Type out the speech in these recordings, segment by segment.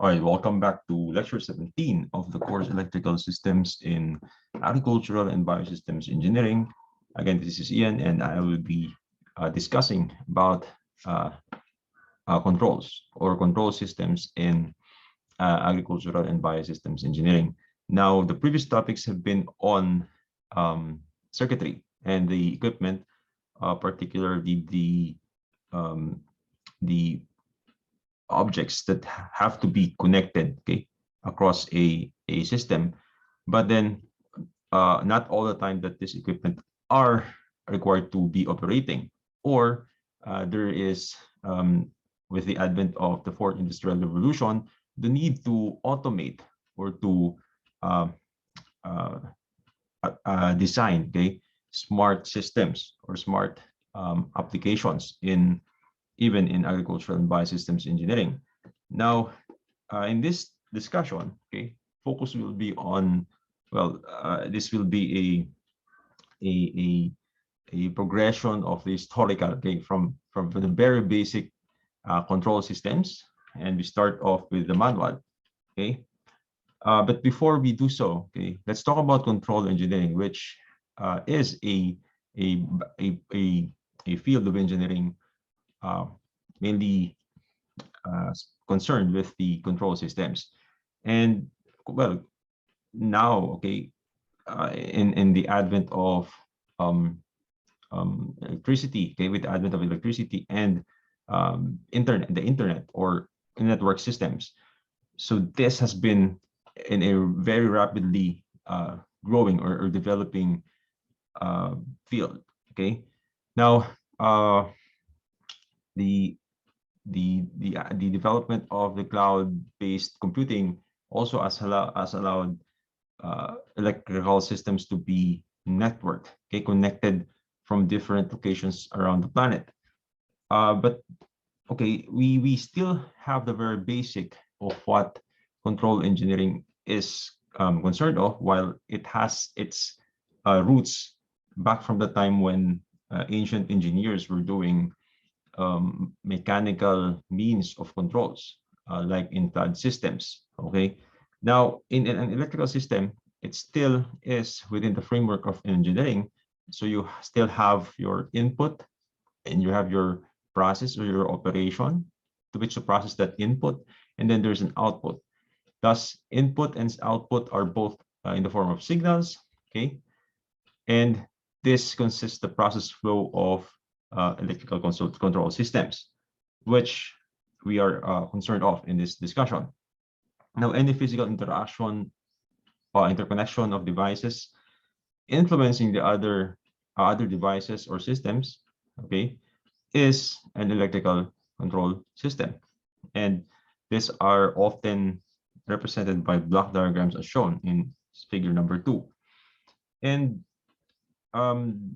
All right, welcome back to lecture 17 of the course Electrical Systems in Agricultural and Biosystems Engineering. Again, this is Ian, and I will be discussing about uh, controls or control systems in Agricultural and Biosystems Engineering. Now, the previous topics have been on circuitry and the equipment, particularly the objects that have to be connected, okay, across a system. But then not all the time that this equipment are required to be operating, or there is with the advent of the fourth industrial revolution, the need to automate or to uh, uh, design, okay, smart systems or smart applications in even in agricultural and biosystems engineering. Now, in this discussion, okay, focus will be on, well, this will be a progression of the historical, okay, from the very basic control systems, and we start off with the manual, okay. But before we do so, okay, let's talk about control engineering, which is a, a, a field of engineering uh, mainly concerned with the control systems. And well, now, okay, in the advent of electricity, okay, with the advent of electricity and the internet or network systems. So this has been in a very rapidly growing or developing field. Okay, now the the development of the cloud-based computing also has allowed electrical systems to be networked, okay, connected from different locations around the planet. But okay, we still have the very basic of what control engineering is concerned of, while it has its roots back from the time when ancient engineers were doing mechanical means of controls, like in flood systems. Okay, now in an electrical system, it still is within the framework of engineering. So you still have your input and you have your process or your operation to which to process that input, and then there's an output. Thus, input and output are both in the form of signals, okay? And this consists the process flow of electrical control systems, which we are concerned of in this discussion. Now, any physical interaction or interconnection of devices influencing the other devices or systems, okay, is an electrical control system. And these are often represented by block diagrams as shown in figure number 2. And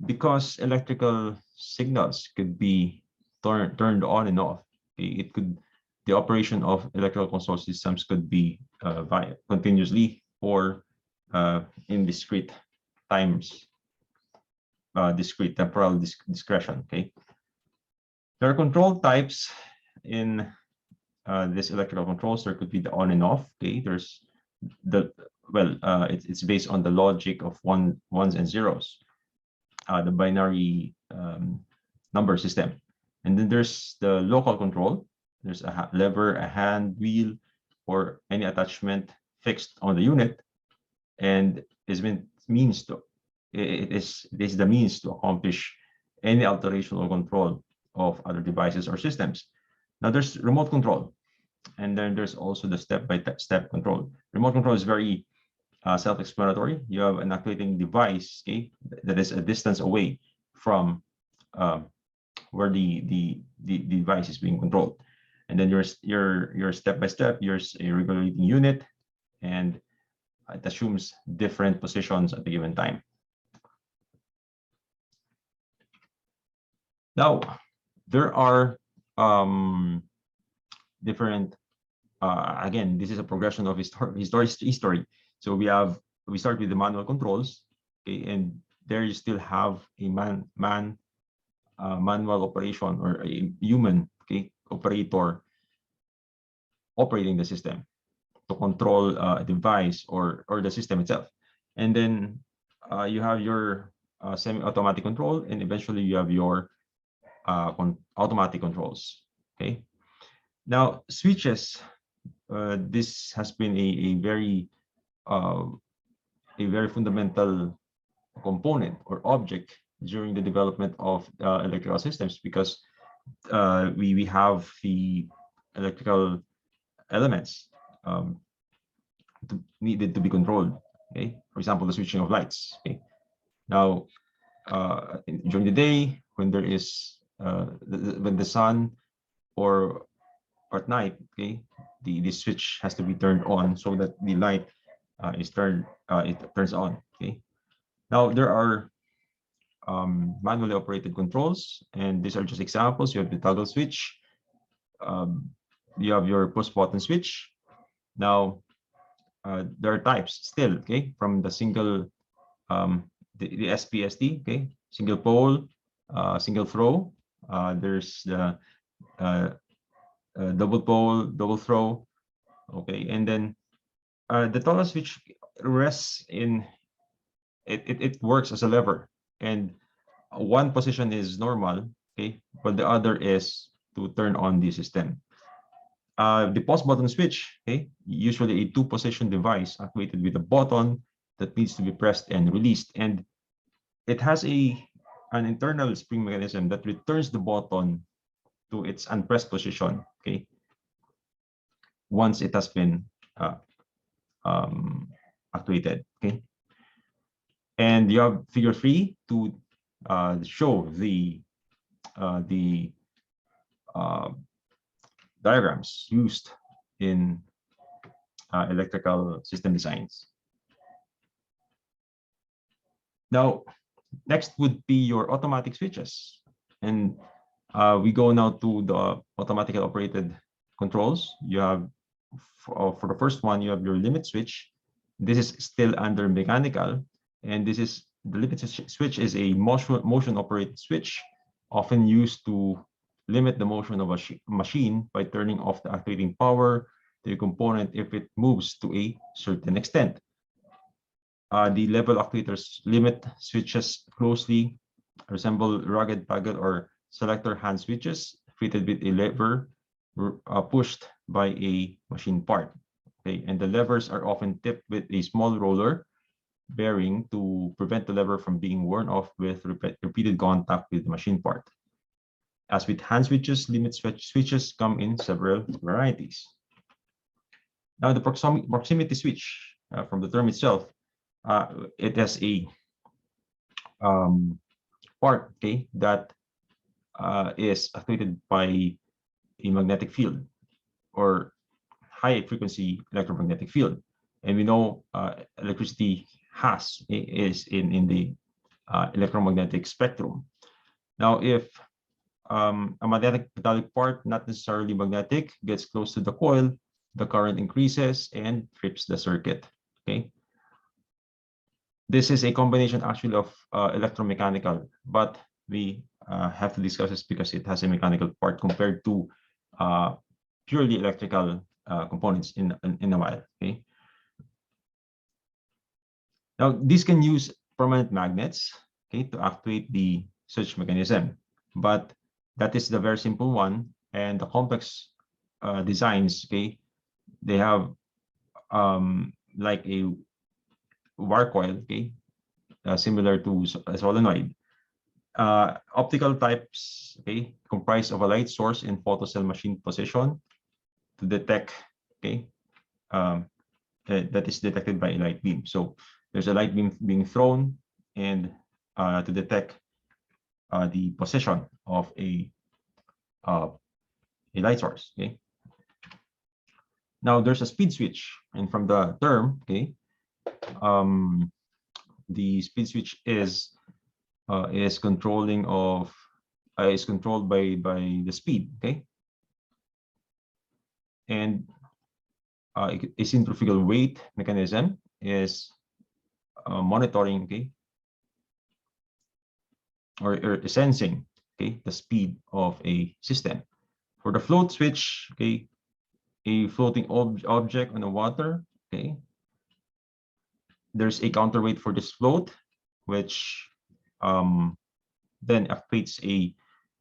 because electrical signals could be turned on and off, it could, the operation of electrical control systems could be via continuously or in discrete times, discrete temporal discretion. Okay, there are control types in this electrical controls. There could be the on and off. Okay, there's the, well, it's based on the logic of ones and zeros, the binary number system. And then there's the local control. There's a lever, a hand, wheel, or any attachment fixed on the unit, and is means to, it is the means to accomplish any alteration or control of other devices or systems. Now there's remote control, and then there's also the step-by-step control. Remote control is very self-explanatory. You have an actuating device, okay, that is a distance away from where the device is being controlled, and then your step-by-step, there's a regulating unit, and it assumes different positions at a given time. Now, there are different. Again, this is a progression of history. So we start with the manual controls, okay, and there you still have a manual operation or a human, okay, operator operating the system. to control a device or the system itself. And then you have your semi-automatic control, and eventually you have your automatic controls. Okay. Now switches. This has been uh, a very fundamental component or object during the development of electrical systems, because we have the electrical elements needed to be controlled. Okay, for example, the switching of lights. Okay, now during the day, when there is when the sun, or at night, okay, the switch has to be turned on so that the light is turned it turns on. Okay, now there are manually operated controls, and these are just examples. You have the toggle switch, um, you have your push button switch. Now there are types still, okay, from the single the SPST, okay, single pole, single throw. There's the double pole, double throw, okay, and then the toggle switch rests in it works as a lever, and one position is normal, okay, but the other is to turn on the system. The pause button switch, okay, usually a two-position device activated with a button that needs to be pressed and released, and it has an internal spring mechanism that returns the button to its unpressed position, okay, once it has been activated, okay. And you have figure 3 to show the uh, diagrams used in electrical system designs. Now, next would be your automatic switches. And we go now to the automatically operated controls. You have, for the first one, you have your limit switch. This is still under mechanical. And this is the limit switch is a motion operated switch, often used to limit the motion of a machine by turning off the activating power to a component if it moves to a certain extent. The level actuators limit switches closely resemble rugged toggle or selector hand switches fitted with a lever pushed by a machine part. Okay, and the levers are often tipped with a small roller bearing to prevent the lever from being worn off with repeated contact with the machine part. As with hand switches, limit switches come in several varieties. Now, the proximity switch, from the term itself, it has a part, okay, that is activated by a magnetic field or high frequency electromagnetic field, and we know electricity is in the electromagnetic spectrum. Now, if a metallic part, not necessarily magnetic, gets close to the coil, the current increases and trips the circuit. Okay. This is a combination actually of electromechanical, but we have to discuss this because it has a mechanical part compared to purely electrical components in a while. Okay. Now, these can use permanent magnets, okay, to actuate the switch mechanism, but that is the very simple one, and the complex designs, okay, they have like a wire coil, okay, similar to a solenoid. Optical types, okay, comprise of a light source in photocell machine position to detect, okay, that is detected by a light beam. So there's a light beam being thrown, and to detect the position of a light source. Okay. Now there's a speed switch, and from the term, okay, the speed switch is controlling of is controlled by the speed. Okay, and a centrifugal weight mechanism is monitoring, okay, or sensing, okay, the speed of a system. For the float switch, okay, a floating object on the water, okay, there's a counterweight for this float, which then activates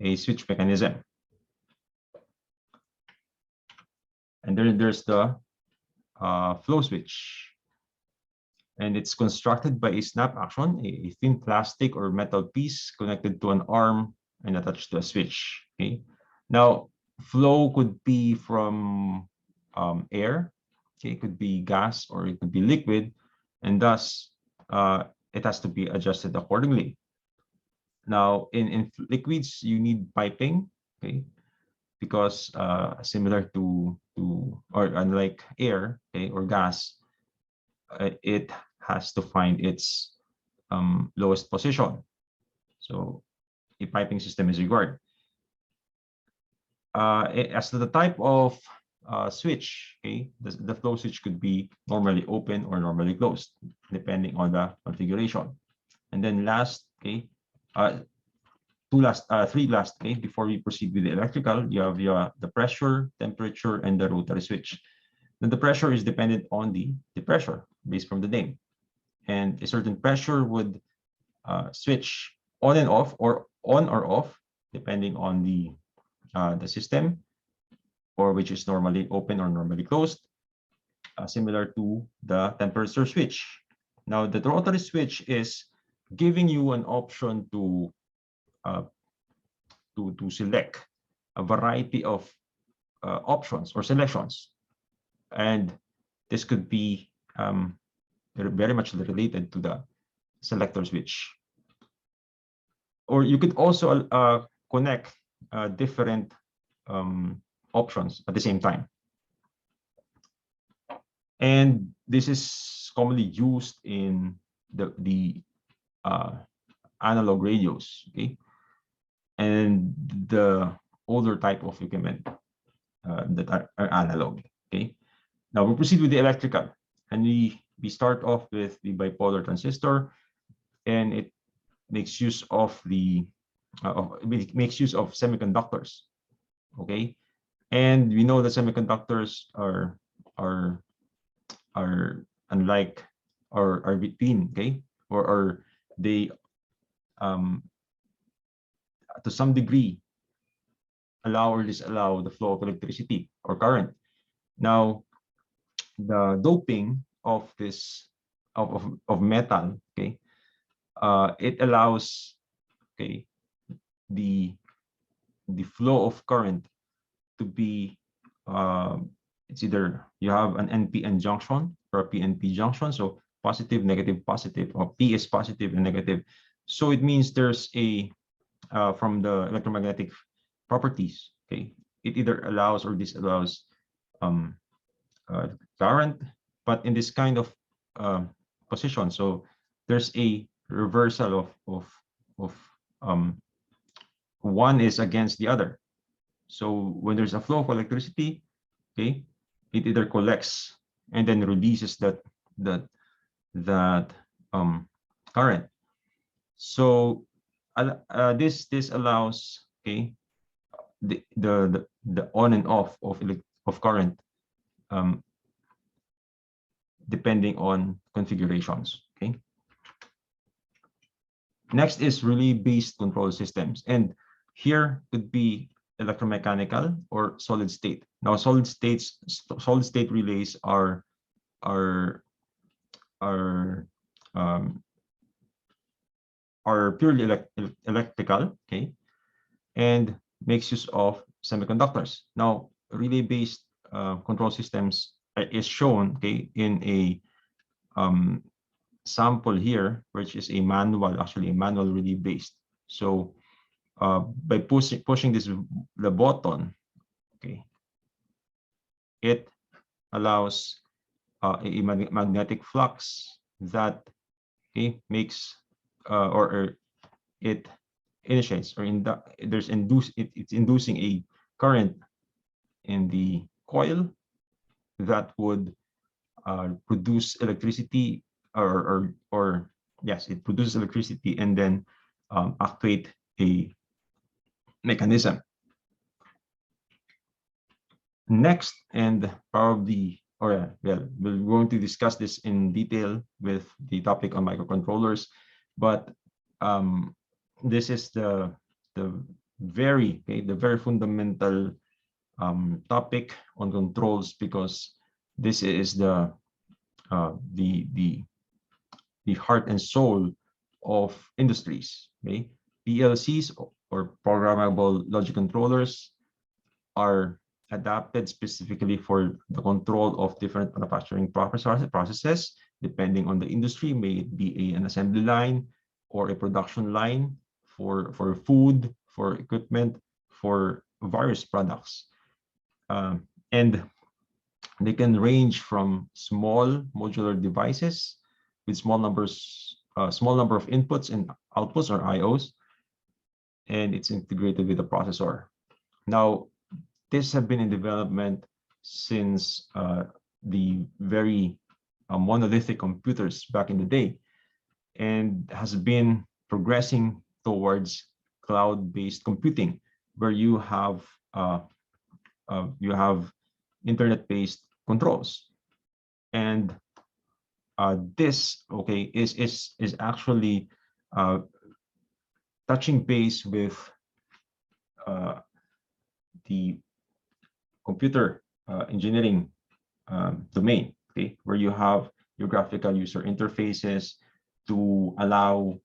a switch mechanism. And then there's the flow switch. And it's constructed by a snap action, a thin plastic or metal piece connected to an arm and attached to a switch. Okay. Now, flow could be from air, okay, it could be gas, or it could be liquid, and thus it has to be adjusted accordingly. Now, in liquids, you need piping, okay, because similar to or unlike air, okay, or gas, it has to find its lowest position. So a piping system is required. As to the type of switch, okay, the flow switch could be normally open or normally closed, depending on the configuration. And then last, okay, three last, okay, before we proceed with the electrical, you have the pressure, temperature, and the rotary switch. Then the pressure is dependent on the pressure based from the name. And a certain pressure would switch on and off, or on or off, depending on the system, or which is normally open or normally closed, similar to the temperature switch. Now, the rotary switch is giving you an option to select a variety of options or selections, and this could be very much related to the selector switch. Or you could also connect different options at the same time. And this is commonly used in the analog radios, okay, and the older type of equipment that are analog. Okay, now we'll proceed with the electrical, and we start off with the bipolar transistor, and it makes use of semiconductors. Okay, and we know that semiconductors are unlike or are between, okay, or they to some degree allow or disallow the flow of electricity or current. Now, the doping of this of metal, okay, it allows, okay, the flow of current to be it's either you have an NPN junction or a PNP junction, so positive, negative, positive, or P is positive and negative. So it means there's a from the electromagnetic properties, okay, it either allows or disallows current, but in this kind of position, so there's a reversal of one is against the other. So when there's a flow of electricity, okay, it either collects and then releases that current. So this allows, okay, the on and off of current depending on configurations. Okay. Next is relay-based control systems, and here could be electromechanical or solid state. Now, solid state relays are purely electrical, okay, and makes use of semiconductors. Now, relay-based control systems is shown, okay, in a sample here, which is a manual, actually a manual relay-based. So by pushing the button, okay, it allows a magnetic flux that, okay, makes or it initiates or it's inducing a current in the coil that would produce electricity or yes, it produces electricity and then activate a mechanism. Next, and probably, or well, we're going to discuss this in detail with the topic on microcontrollers, but this is the the very fundamental topic on controls, because this is uh, the the the heart and soul of industries. Okay, PLCs, or programmable logic controllers, are adapted specifically for the control of different manufacturing processes, depending on the industry. May it be an assembly line or a production line for food, for equipment, for various products. And they can range from small modular devices with small number of inputs and outputs, or IOs, and it's integrated with a processor. Now, this have been in development since the very monolithic computers back in the day, and has been progressing towards cloud-based computing, where you have internet-based controls. And this, okay, is actually touching base with the computer engineering domain, okay, where you have your graphical user interfaces to allow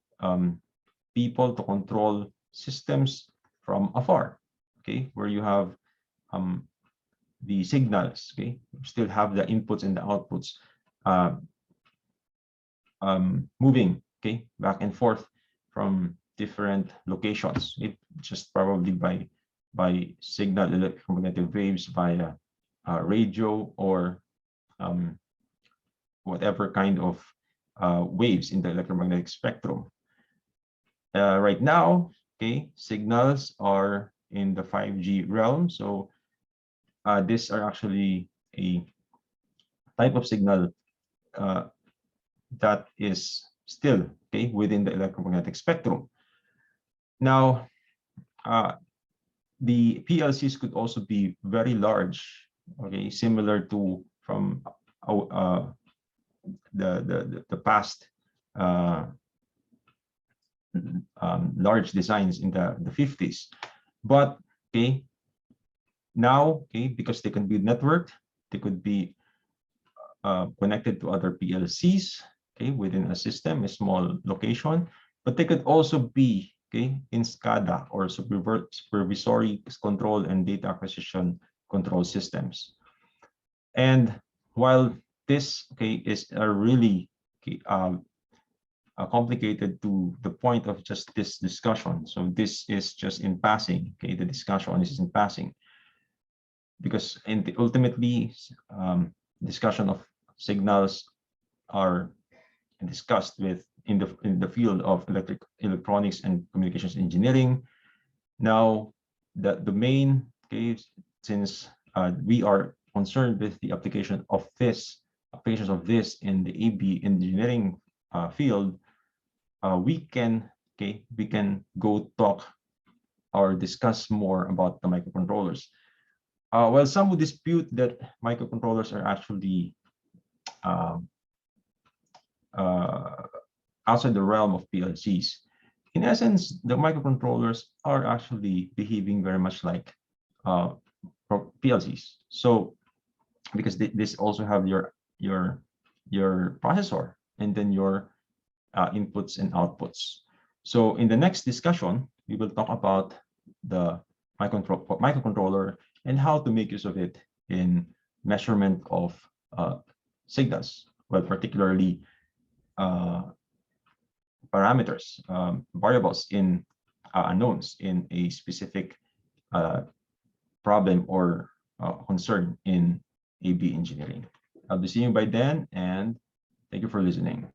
people to control systems from afar, okay, where you have the signals, okay, you still have the inputs and the outputs moving, okay, back and forth from different locations. It just probably by signal electromagnetic waves via radio, or whatever kind of waves in the electromagnetic spectrum. Right now, okay, signals are in the 5G realm. So these are actually a type of signal that is still, okay, within the electromagnetic spectrum. Now, the PLCs could also be very large, okay, similar to from the past large designs in the 50s. But okay, now, okay, because they can be networked, they could be connected to other PLCs, okay, within a system, a small location, but they could also be, okay, in SCADA, or supervisory control and data acquisition control systems. And while this, okay, is a really, okay, complicated to the point of just this discussion, so this is just in passing, okay, the discussion is in passing, because ultimately discussion of signals are discussed in the field of electronics and communications engineering. Now, the main case, since we are concerned with the applications of this in the AB engineering field, we can go talk or discuss more about the microcontrollers. Well, some would dispute that microcontrollers are actually outside the realm of PLCs. In essence, the microcontrollers are actually behaving very much like PLCs. So, because this also have your processor, and then your inputs and outputs. So in the next discussion, we will talk about the microcontroller and how to make use of it in measurement of signals, well, particularly parameters, variables in unknowns in a specific problem or concern in AB engineering. I'll be seeing you by then, and thank you for listening.